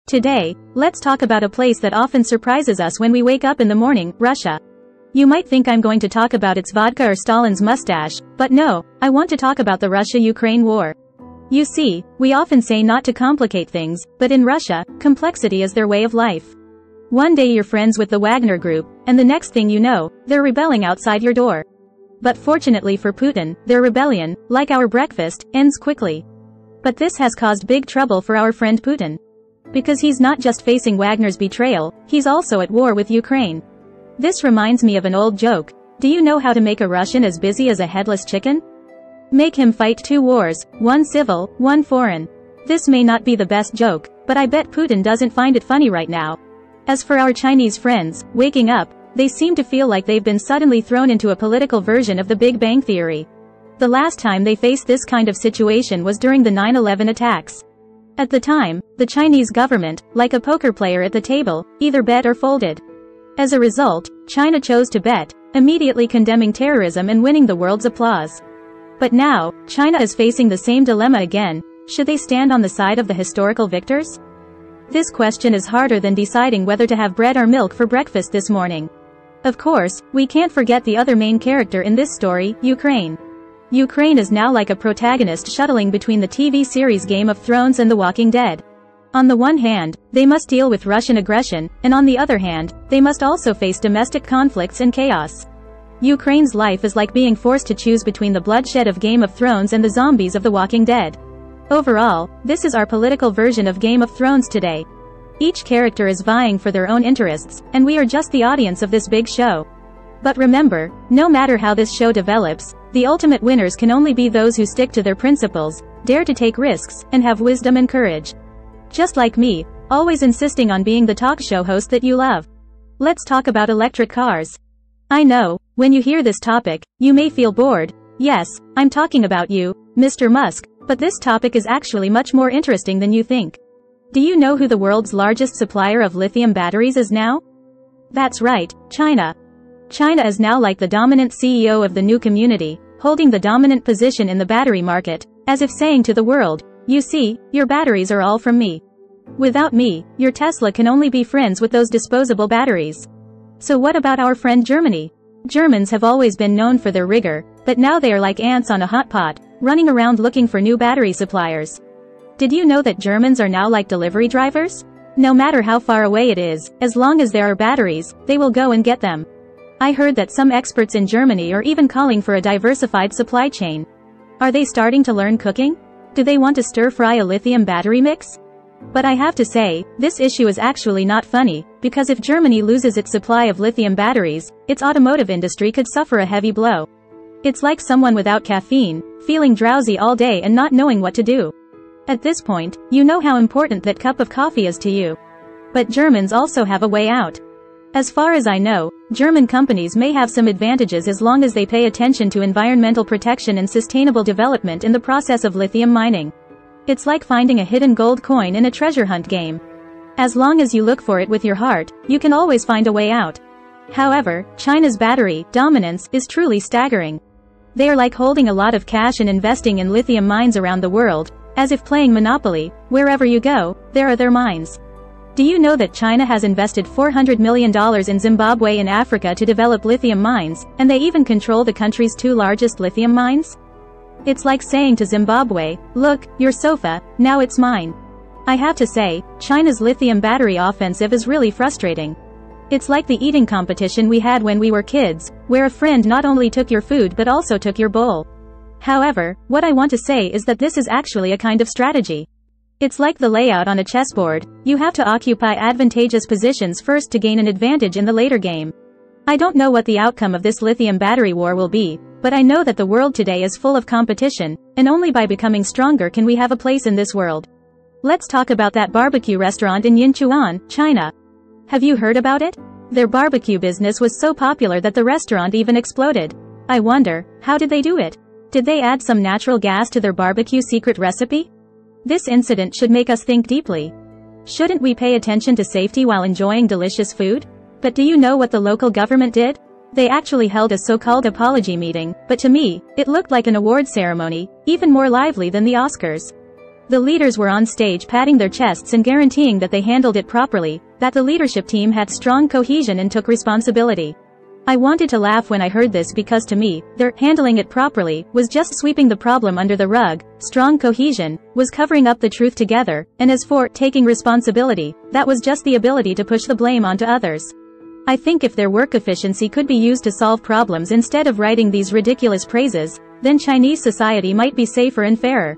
Today, let's talk about a place that often surprises us when we wake up in the morning, Russia. You might think I'm going to talk about its vodka or Stalin's mustache, but no, I want to talk about the Russia-Ukraine war. You see, we often say not to complicate things, but in Russia, complexity is their way of life. One day you're friends with the Wagner group, and the next thing you know, they're rebelling outside your door. But fortunately for Putin, their rebellion, like our breakfast, ends quickly. But this has caused big trouble for our friend Putin. Because he's not just facing Wagner's betrayal, he's also at war with Ukraine. This reminds me of an old joke. Do you know how to make a Russian as busy as a headless chicken? Make him fight 2 wars, one civil, one foreign. This may not be the best joke, but I bet Putin doesn't find it funny right now. As for our Chinese friends, waking up, they seem to feel like they've been suddenly thrown into a political version of the Big Bang Theory. The last time they faced this kind of situation was during the 9/11 attacks. At the time, the Chinese government, like a poker player at the table, either bet or folded. As a result, China chose to bet, immediately condemning terrorism and winning the world's applause. But now, China is facing the same dilemma again. Should they stand on the side of the historical victors? This question is harder than deciding whether to have bread or milk for breakfast this morning. Of course, we can't forget the other main character in this story, Ukraine. Ukraine is now like a protagonist shuttling between the TV series Game of Thrones and The Walking Dead. On the one hand, they must deal with Russian aggression, and on the other hand, they must also face domestic conflicts and chaos. Ukraine's life is like being forced to choose between the bloodshed of Game of Thrones and the zombies of The Walking Dead. Overall, this is our political version of Game of Thrones today. Each character is vying for their own interests, and we are just the audience of this big show. But remember, no matter how this show develops, the ultimate winners can only be those who stick to their principles, dare to take risks, and have wisdom and courage. Just like me, always insisting on being the talk show host that you love. Let's talk about electric cars. I know, when you hear this topic, you may feel bored. Yes, I'm talking about you, Mr. Musk, but this topic is actually much more interesting than you think. Do you know who the world's largest supplier of lithium batteries is now? That's right, China. China is now like the dominant CEO of the new community, holding the dominant position in the battery market, as if saying to the world, you see, your batteries are all from me. Without me, your Tesla can only be friends with those disposable batteries. So what about our friend Germany? Germans have always been known for their rigor, but now they are like ants on a hot pot, running around looking for new battery suppliers. Did you know that Germans are now like delivery drivers? No matter how far away it is, as long as there are batteries, they will go and get them. I heard that some experts in Germany are even calling for a diversified supply chain. Are they starting to learn cooking? Do they want to stir-fry a lithium battery mix? But I have to say, this issue is actually not funny, because if Germany loses its supply of lithium batteries, its automotive industry could suffer a heavy blow. It's like someone without caffeine, feeling drowsy all day and not knowing what to do. At this point, you know how important that cup of coffee is to you. But Germans also have a way out. As far as I know, German companies may have some advantages as long as they pay attention to environmental protection and sustainable development in the process of lithium mining. It's like finding a hidden gold coin in a treasure hunt game. As long as you look for it with your heart, you can always find a way out. However, China's battery dominance is truly staggering. They are like holding a lot of cash and investing in lithium mines around the world, as if playing Monopoly. Wherever you go, there are their mines. Do you know that China has invested $400 million in Zimbabwe in Africa to develop lithium mines, and they even control the country's 2 largest lithium mines? It's like saying to Zimbabwe, look, your sofa, now it's mine. I have to say, China's lithium battery offensive is really frustrating. It's like the eating competition we had when we were kids, where a friend not only took your food but also took your bowl. However, what I want to say is that this is actually a kind of strategy. It's like the layout on a chessboard. You have to occupy advantageous positions first to gain an advantage in the later game. I don't know what the outcome of this lithium battery war will be, but I know that the world today is full of competition, and only by becoming stronger can we have a place in this world. Let's talk about that barbecue restaurant in Yinchuan, China. Have you heard about it? Their barbecue business was so popular that the restaurant even exploded. I wonder, how did they do it? Did they add some natural gas to their barbecue secret recipe? This incident should make us think deeply. Shouldn't we pay attention to safety while enjoying delicious food? But do you know what the local government did? They actually held a so-called apology meeting, but to me, it looked like an award ceremony, even more lively than the Oscars. The leaders were on stage patting their chests and guaranteeing that they handled it properly, that the leadership team had strong cohesion and took responsibility. I wanted to laugh when I heard this because to me, their handling it properly was just sweeping the problem under the rug, strong cohesion was covering up the truth together, and as for taking responsibility, that was just the ability to push the blame onto others. I think if their work efficiency could be used to solve problems instead of writing these ridiculous praises, then Chinese society might be safer and fairer.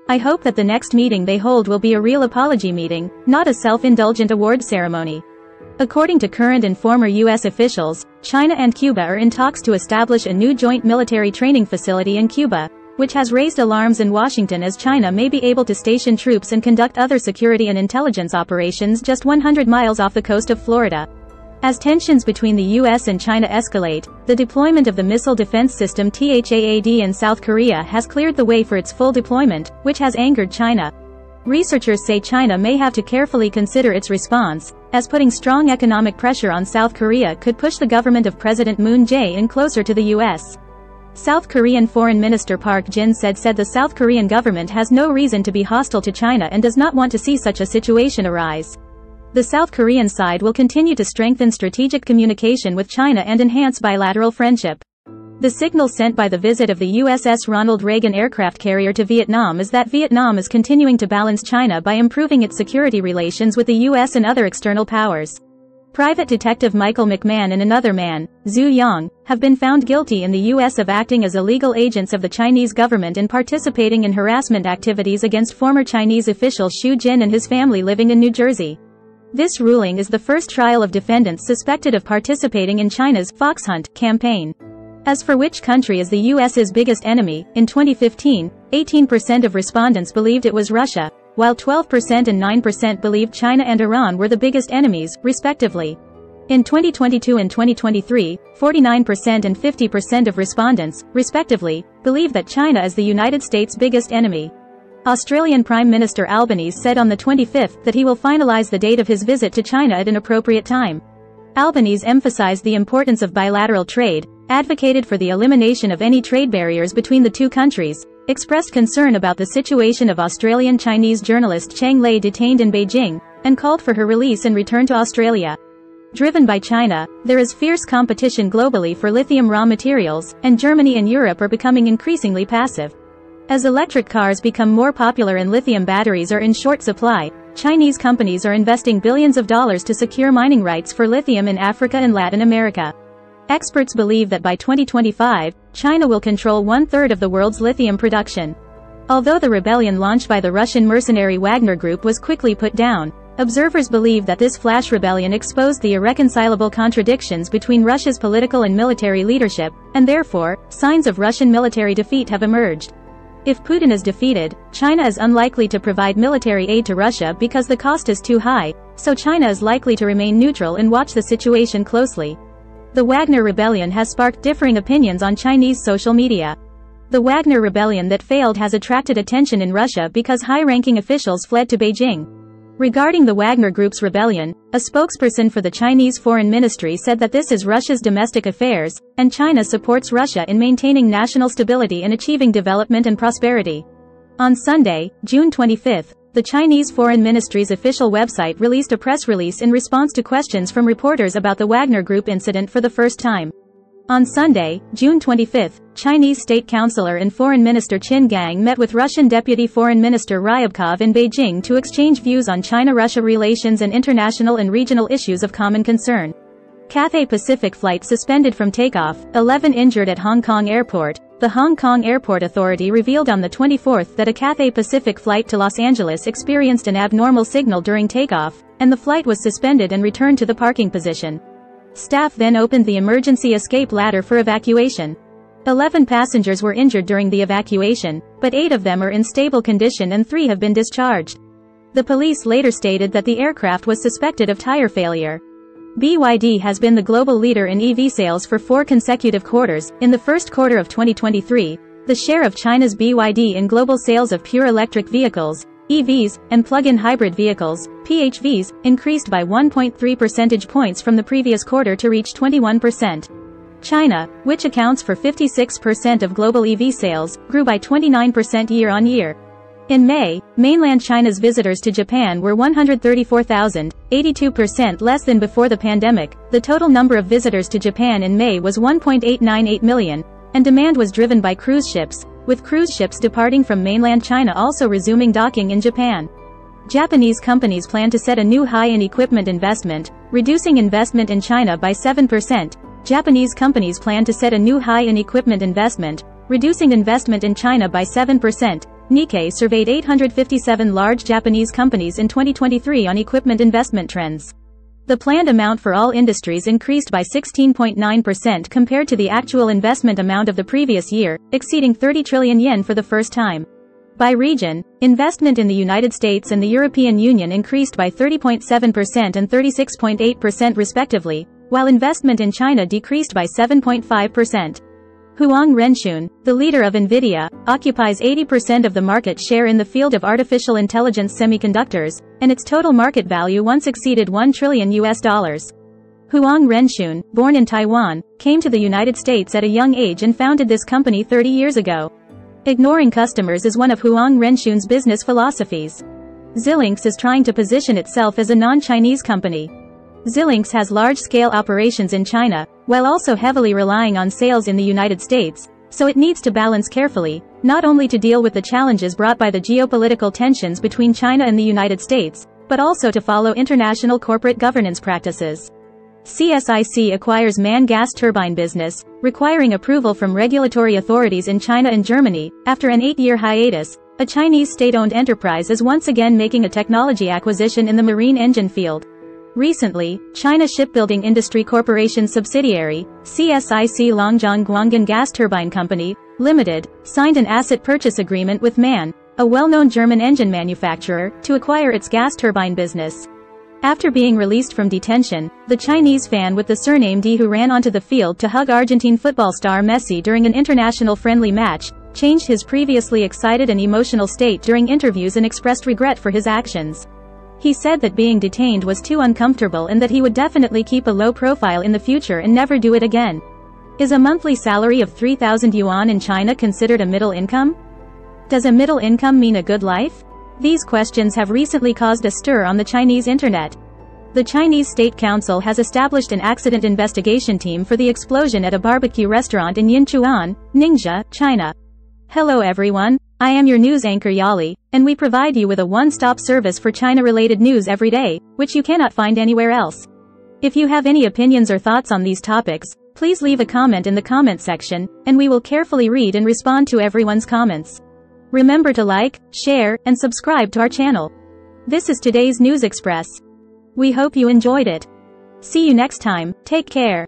I hope that the next meeting they hold will be a real apology meeting, not a self-indulgent award ceremony. According to current and former U.S. officials, China and Cuba are in talks to establish a new joint military training facility in Cuba, which has raised alarms in Washington as China may be able to station troops and conduct other security and intelligence operations just 100 miles off the coast of Florida. As tensions between the U.S. and China escalate, the deployment of the missile defense system THAAD in South Korea has cleared the way for its full deployment, which has angered China. Researchers say China may have to carefully consider its response, as putting strong economic pressure on South Korea could push the government of President Moon Jae-in closer to the U.S. South Korean Foreign Minister Park Jin-said the South Korean government has no reason to be hostile to China and does not want to see such a situation arise. The South Korean side will continue to strengthen strategic communication with China and enhance bilateral friendship. The signal sent by the visit of the USS Ronald Reagan aircraft carrier to Vietnam is that Vietnam is continuing to balance China by improving its security relations with the US and other external powers. Private Detective Michael McMahon and another man, Zhu Yang, have been found guilty in the US of acting as illegal agents of the Chinese government and participating in harassment activities against former Chinese official Xu Jin and his family living in New Jersey. This ruling is the first trial of defendants suspected of participating in China's Fox Hunt campaign. As for which country is the US's biggest enemy, in 2015, 18% of respondents believed it was Russia, while 12% and 9% believed China and Iran were the biggest enemies, respectively. In 2022 and 2023, 49% and 50% of respondents, respectively, believe that China is the United States' biggest enemy. Australian Prime Minister Albanese said on the 25th that he will finalize the date of his visit to China at an appropriate time. Albanese emphasized the importance of bilateral trade, advocated for the elimination of any trade barriers between the two countries, expressed concern about the situation of Australian Chinese journalist Cheng Lei detained in Beijing, and called for her release and return to Australia. Driven by China, there is fierce competition globally for lithium raw materials, and Germany and Europe are becoming increasingly passive. As electric cars become more popular and lithium batteries are in short supply, Chinese companies are investing billions of dollars to secure mining rights for lithium in Africa and Latin America. Experts believe that by 2025, China will control one-third of the world's lithium production. Although the rebellion launched by the Russian mercenary Wagner Group was quickly put down, observers believe that this flash rebellion exposed the irreconcilable contradictions between Russia's political and military leadership, and therefore, signs of Russian military defeat have emerged. If Putin is defeated, China is unlikely to provide military aid to Russia because the cost is too high, so China is likely to remain neutral and watch the situation closely. The Wagner rebellion has sparked differing opinions on Chinese social media. The Wagner rebellion that failed has attracted attention in Russia because high-ranking officials fled to Beijing. Regarding the Wagner Group's rebellion, a spokesperson for the Chinese Foreign Ministry said that this is Russia's domestic affairs, and China supports Russia in maintaining national stability and achieving development and prosperity. On Sunday, June 25, the Chinese Foreign Ministry's official website released a press release in response to questions from reporters about the Wagner Group incident for the first time. On Sunday, June 25, Chinese State Councilor and Foreign Minister Qin Gang met with Russian Deputy Foreign Minister Ryabkov in Beijing to exchange views on China-Russia relations and international and regional issues of common concern. Cathay Pacific flight suspended from takeoff, 11 injured at Hong Kong Airport. The Hong Kong Airport Authority revealed on the 24th that a Cathay Pacific flight to Los Angeles experienced an abnormal signal during takeoff, and the flight was suspended and returned to the parking position. Staff then opened the emergency escape ladder for evacuation. 11 passengers were injured during the evacuation, but 8 of them are in stable condition and 3 have been discharged. The police later stated that the aircraft was suspected of tire failure. BYD has been the global leader in EV sales for 4 consecutive quarters. In the first quarter of 2023, the share of China's BYD in global sales of pure electric vehicles, EVs, and plug-in hybrid vehicles, PHVs, increased by 1.3 percentage points from the previous quarter to reach 21%. China, which accounts for 56% of global EV sales, grew by 29% year-on-year. In May, mainland China's visitors to Japan were 134,000, 82% less than before the pandemic. The total number of visitors to Japan in May was 1.898 million, and demand was driven by cruise ships, with cruise ships departing from mainland China also resuming docking in Japan. Japanese companies plan to set a new high in equipment investment, reducing investment in China by 7%. Japanese companies plan to set a new high in equipment investment, reducing investment in China by 7%. Nikkei surveyed 857 large Japanese companies in 2023 on equipment investment trends. The planned amount for all industries increased by 16.9% compared to the actual investment amount of the previous year, exceeding 30 trillion yen for the first time. By region, investment in the United States and the European Union increased by 30.7% and 36.8% respectively, while investment in China decreased by 7.5%. Huang Renshun, the leader of NVIDIA, occupies 80% of the market share in the field of artificial intelligence semiconductors, and its total market value once exceeded $1 trillion. Huang Renshun, born in Taiwan, came to the United States at a young age and founded this company 30 years ago. Ignoring customers is one of Huang Renshun's business philosophies. Xilinx is trying to position itself as a non-Chinese company. Xilinx has large-scale operations in China, while also heavily relying on sales in the United States, so it needs to balance carefully, not only to deal with the challenges brought by the geopolitical tensions between China and the United States, but also to follow international corporate governance practices. CSIC acquires MAN gas turbine business, requiring approval from regulatory authorities in China and Germany. After an 8-year hiatus, a Chinese state-owned enterprise is once again making a technology acquisition in the marine engine field. Recently, China Shipbuilding Industry Corporation subsidiary, CSIC Longjiang Guanggan Gas Turbine Company, Limited, signed an asset purchase agreement with MAN, a well-known German engine manufacturer, to acquire its gas turbine business. After being released from detention, the Chinese fan with the surname Di, who ran onto the field to hug Argentine football star Messi during an international friendly match, changed his previously excited and emotional state during interviews and expressed regret for his actions. He said that being detained was too uncomfortable and that he would definitely keep a low profile in the future and never do it again. Is a monthly salary of 3,000 yuan in China considered a middle income? Does a middle income mean a good life? These questions have recently caused a stir on the Chinese internet. The Chinese State Council has established an accident investigation team for the explosion at a barbecue restaurant in Yinchuan, Ningxia, China. Hello everyone, I am your news anchor Yali, and we provide you with a one-stop service for China-related news every day, which you cannot find anywhere else. If you have any opinions or thoughts on these topics, please leave a comment in the comment section, and we will carefully read and respond to everyone's comments. Remember to like, share, and subscribe to our channel. This is today's News Express. We hope you enjoyed it. See you next time, take care.